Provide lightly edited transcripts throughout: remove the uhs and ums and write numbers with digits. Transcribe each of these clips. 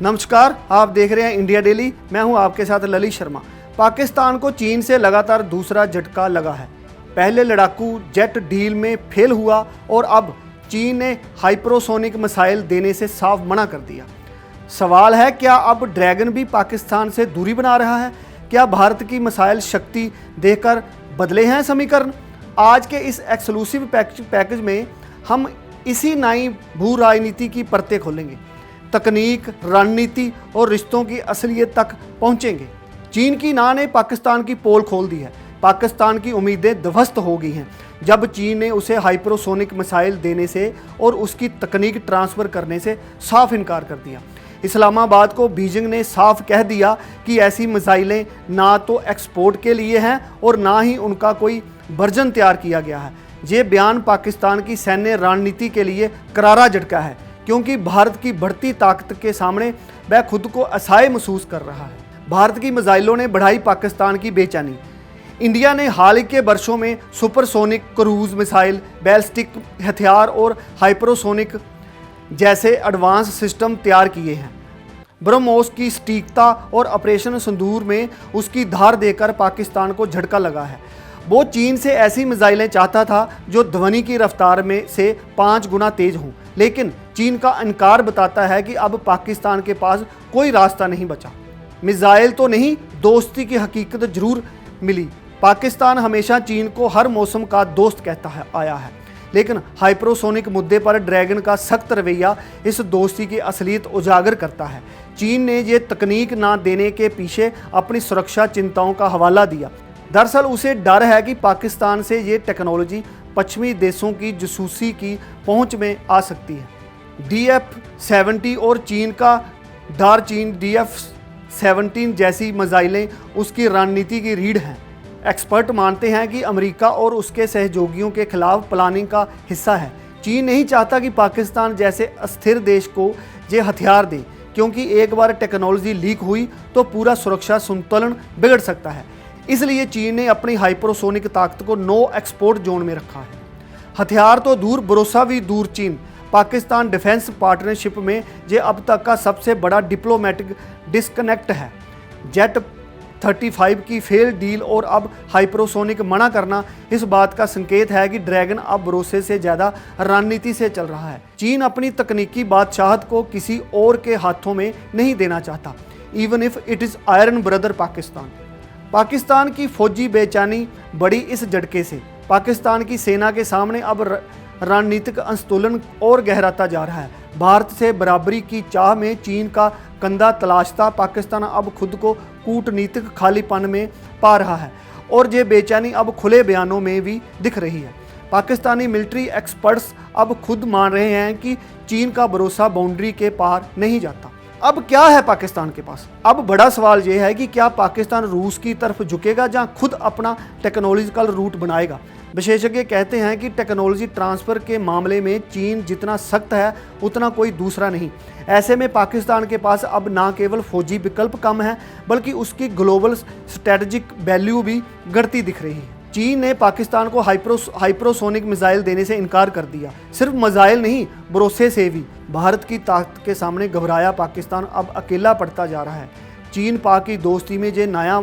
नमस्कार, आप देख रहे हैं इंडिया डेली। मैं हूं आपके साथ ललित शर्मा। पाकिस्तान को चीन से लगातार दूसरा झटका लगा है। पहले लड़ाकू जेट डील में फेल हुआ और अब चीन ने हाइपरसोनिक मिसाइल देने से साफ मना कर दिया। सवाल है, क्या अब ड्रैगन भी पाकिस्तान से दूरी बना रहा है? क्या भारत की मिसाइल शक्ति देखकर बदले हैं समीकरण? आज के इस एक्सक्लूसिव पैकेज में हम इसी नई भू राजनीति की परतें खोलेंगे, तकनीक, रणनीति और रिश्तों की असलियत तक पहुंचेंगे। चीन की ना ने पाकिस्तान की पोल खोल दी है। पाकिस्तान की उम्मीदें ध्वस्त हो गई हैं जब चीन ने उसे हाइपरसोनिक मिसाइल देने से और उसकी तकनीक ट्रांसफ़र करने से साफ इनकार कर दिया। इस्लामाबाद को बीजिंग ने साफ कह दिया कि ऐसी मिसाइलें ना तो एक्सपोर्ट के लिए हैं और ना ही उनका कोई वर्जन तैयार किया गया है। ये बयान पाकिस्तान की सैन्य रणनीति के लिए करारा झटका है, क्योंकि भारत की बढ़ती ताकत के सामने वह खुद को असहाय महसूस कर रहा है। भारत की मिसाइलों ने बढ़ाई पाकिस्तान की बेचैनी। इंडिया ने हाल ही के वर्षों में सुपरसोनिक क्रूज मिसाइल, बैलिस्टिक हथियार और हाइपरसोनिक जैसे एडवांस सिस्टम तैयार किए हैं। ब्रह्मोस की सटीकता और ऑपरेशन सिंदूर में उसकी धार देकर पाकिस्तान को झटका लगा है। वो चीन से ऐसी मिसाइलें चाहता था जो ध्वनि की रफ्तार में से 5 गुना तेज हों, लेकिन चीन का इनकार बताता है कि अब पाकिस्तान के पास कोई रास्ता नहीं बचा। मिसाइल तो नहीं, दोस्ती की हकीकत जरूर मिली। पाकिस्तान हमेशा चीन को हर मौसम का दोस्त कहता आया है, लेकिन हाइपरसोनिक मुद्दे पर ड्रैगन का सख्त रवैया इस दोस्ती की असलियत उजागर करता है। चीन ने ये तकनीक ना देने के पीछे अपनी सुरक्षा चिंताओं का हवाला दिया। दरअसल उसे डर है कि पाकिस्तान से ये टेक्नोलॉजी पश्चिमी देशों की जासूसी की पहुंच में आ सकती है। DF-70 और चीन का डारचीन DF-17 जैसी मिसाइलें उसकी रणनीति की रीढ़ हैं। एक्सपर्ट मानते हैं कि अमेरिका और उसके सहयोगियों के खिलाफ प्लानिंग का हिस्सा है। चीन नहीं चाहता कि पाकिस्तान जैसे अस्थिर देश को ये हथियार दे, क्योंकि एक बार टेक्नोलॉजी लीक हुई तो पूरा सुरक्षा संतुलन बिगड़ सकता है। इसलिए चीन ने अपनी हाइपरसोनिक ताकत को नो एक्सपोर्ट जोन में रखा है। हथियार तो दूर, भरोसा भी दूर। चीन पाकिस्तान डिफेंस पार्टनरशिप में ये अब तक का सबसे बड़ा डिप्लोमेटिक डिस्कनेक्ट है। जेट 35 की फेल डील और अब हाइपरसोनिक मना करना इस बात का संकेत है कि ड्रैगन अब भरोसे से ज़्यादा रणनीति से चल रहा है। चीन अपनी तकनीकी बादशाहत को किसी और के हाथों में नहीं देना चाहता, even if it is iron brother Pakistan की फौजी बेचैनी बढ़ी इस झटके से। पाकिस्तान की सेना के सामने अब रणनीतिक असंतुलन और गहराता जा रहा है। भारत से बराबरी की चाह में चीन का कंधा तलाशता पाकिस्तान अब खुद को कूटनीतिक खालीपन में पा रहा है, और ये बेचैनी अब खुले बयानों में भी दिख रही है। पाकिस्तानी मिलिट्री एक्सपर्ट्स अब खुद मान रहे हैं कि चीन का भरोसा बाउंड्री के पार नहीं जाता। अब क्या है पाकिस्तान के पास? अब बड़ा सवाल यह है कि क्या पाकिस्तान रूस की तरफ झुकेगा या खुद अपना टेक्नोलॉजिकल रूट बनाएगा। विशेषज्ञ कहते हैं कि टेक्नोलॉजी ट्रांसफ़र के मामले में चीन जितना सख्त है उतना कोई दूसरा नहीं। ऐसे में पाकिस्तान के पास अब ना केवल फौजी विकल्प कम है, बल्कि उसकी ग्लोबल स्ट्रेटजिक वैल्यू भी घटती दिख रही है। चीन ने पाकिस्तान को हाइपरसोनिक मिसाइल देने से इनकार कर दिया। सिर्फ मिसाइल नहीं, भरोसे से भी। भारत की ताकत के सामने घबराया पाकिस्तान अब अकेला पड़ता जा रहा है। चीन पाक की दोस्ती में ये नया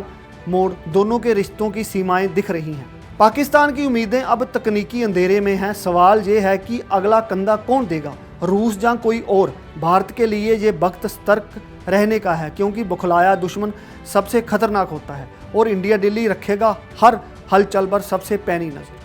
मोड़, दोनों के रिश्तों की सीमाएं दिख रही हैं। पाकिस्तान की उम्मीदें अब तकनीकी अंधेरे में हैं। सवाल ये है कि अगला कंधा कौन देगा, रूस या कोई और? भारत के लिए ये वक्त सतर्क रहने का है, क्योंकि बौखलाया दुश्मन सबसे खतरनाक होता है, और इंडिया डेली रखेगा हर हलचल पर सबसे पैनी नज़र।